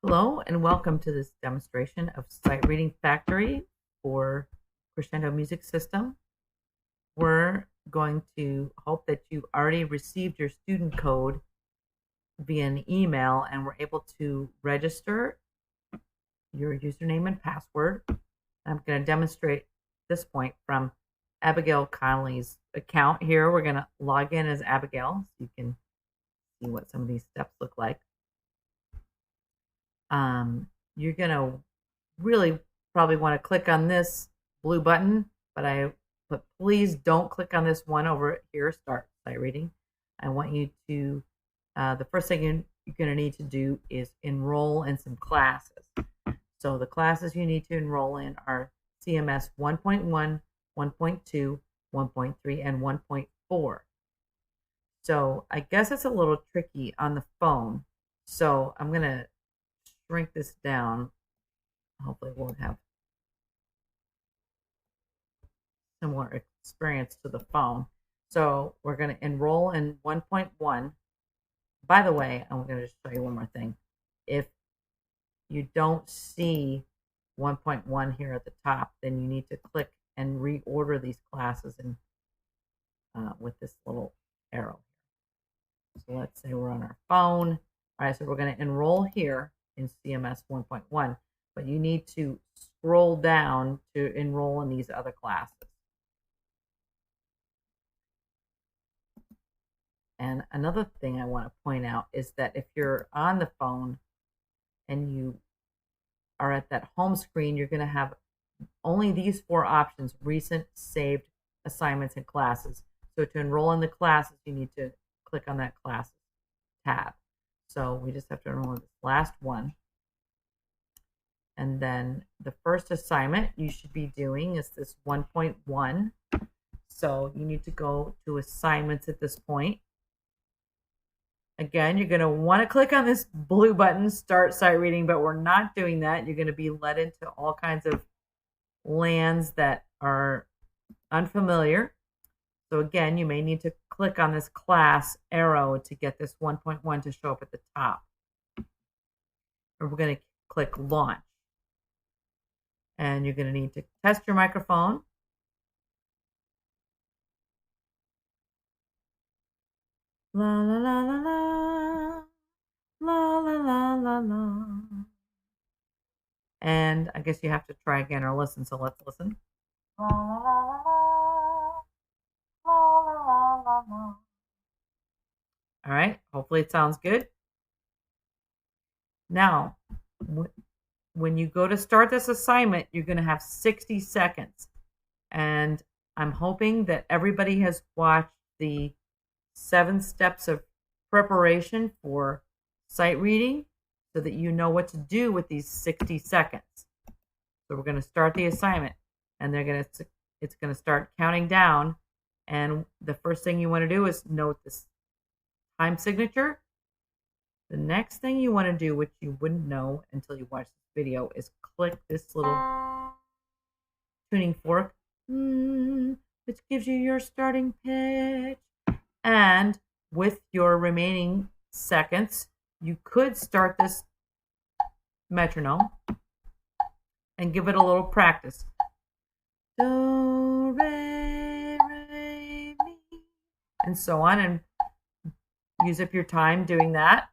Hello and welcome to this demonstration of Sight Reading Factory for Crescendo Music System. We're going to hope that you already received your student code via an email and were able to register your username and password. I'm going to demonstrate this point from Abigail Connolly's account here. We're going to log in as Abigail so you can see what some of these steps look like. You're going to really probably want to click on this blue button, but please don't click on this one over here, Start Sight Reading. I want you to, the first thing you're going to need to do is enroll in some classes. So the classes you need to enroll in are CMS 1.1, 1.2, 1.3, and 1.4. So I guess it's a little tricky on the phone. So I'm going to shrink this down. Hopefully it won't have similar experience to the phone. So we're going to enroll in 1.1. By the way, I'm going to just show you one more thing. If you don't see 1.1 here at the top, then you need to click and reorder these classes in, with this little arrow. So let's say we're on our phone. All right, so we're going to enroll here in CMS 1.1, but you need to scroll down to enroll in these other classes. And another thing I want to point out is that if you're on the phone and you are at that home screen, you're going to have only these four options: recent, saved, assignments, and classes. So to enroll in the classes, you need to click on that classes tab. So we just have to enroll in this last one. And then the first assignment you should be doing is this 1.1. So you need to go to assignments at this point. Again, you're going to want to click on this blue button, Start Sight Reading, but we're not doing that. You're going to be led into all kinds of lands that are unfamiliar. So again, you may need to click on this class arrow to get this 1.1 to show up at the top. Or we're going to click Launch. And you're going to need to test your microphone. La la la la la, la la la la la. And I guess you have to try again or listen, so let's listen. La la la la la, la la la la. All right, hopefully it sounds good. Now, when you go to start this assignment, you're going to have 60 seconds. And I'm hoping that everybody has watched the 7 steps of preparation for sight reading so that you know what to do with these 60 seconds. So we're going to start the assignment, and it's going to start counting down. And the first thing you want to do is note this time signature. The next thing you want to do, which you wouldn't know until you watch this video, is click this little tuning fork, which gives you your starting pitch. And with your remaining seconds, you could start this metronome and give it a little practice. Do, re, re, mi, and so on, and use up your time doing that.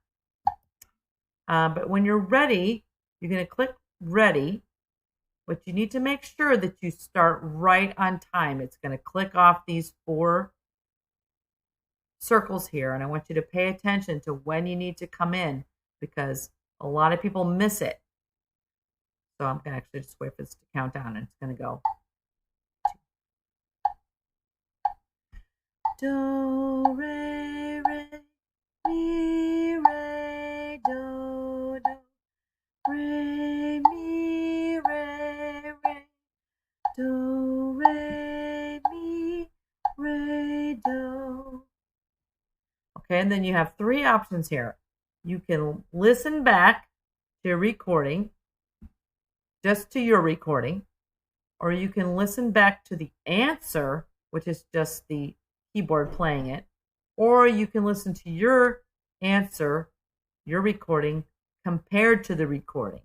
But when you're ready, you're going to click Ready, but you need to make sure that you start right on time. It's going to click off these 4 circles here, and I want you to pay attention to when you need to come in because a lot of people miss it. So I'm going to actually just wait for this to count down, and it's going to go. Do, re, re, mi, re, do, do, re, mi, re, re, do, re, mi, re, do. Okay, and then you have 3 options here. You can listen back to your recording, just to your recording, or you can listen back to the answer, which is just the keyboard playing it, or you can listen to your answer, your recording, compared to the recording.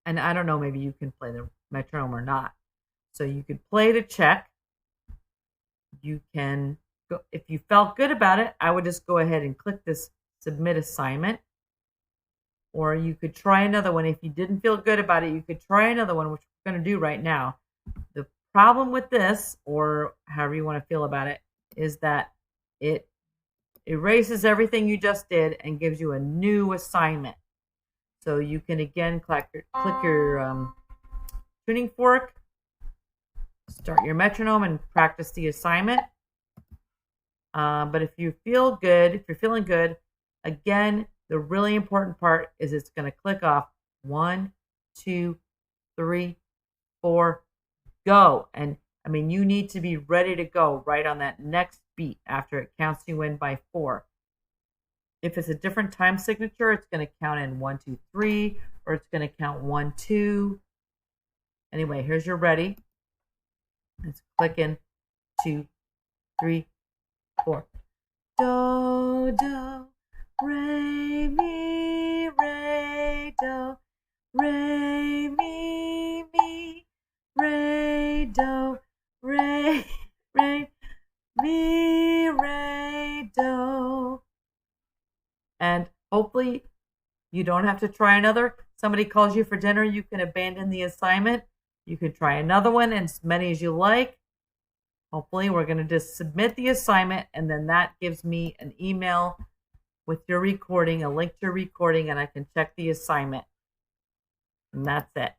And I don't know, maybe you can play the metronome or not. So you could play to check. You can go, if you felt good about it, I would just go ahead and click this submit assignment. Or you could try another one. If you didn't feel good about it, you could try another one, which we're going to do right now. The problem with this, or however you want to feel about it, is that it erases everything you just did and gives you a new assignment. So you can again click your tuning fork, start your metronome, and practice the assignment. But if you feel good, if you're feeling good, again, the really important part is it's going to click off 1, 2, 3, 4, go. And I mean, you need to be ready to go right on that next beat after it counts you in by 4. If it's a different time signature, it's going to count in 1, 2, 3, or it's going to count 1, 2. Anyway, here's your ready. Let's click in 2, 3, 4. Do, do, re, mi, re, do, re, mi, re, do, re, mi, re, do. And hopefully you don't have to try another. Somebody calls you for dinner, you can abandon the assignment. You can try another one, and as many as you like. Hopefully we're going to just submit the assignment, and then that gives me an email with your recording, a link to your recording, and I can check the assignment. And that's it.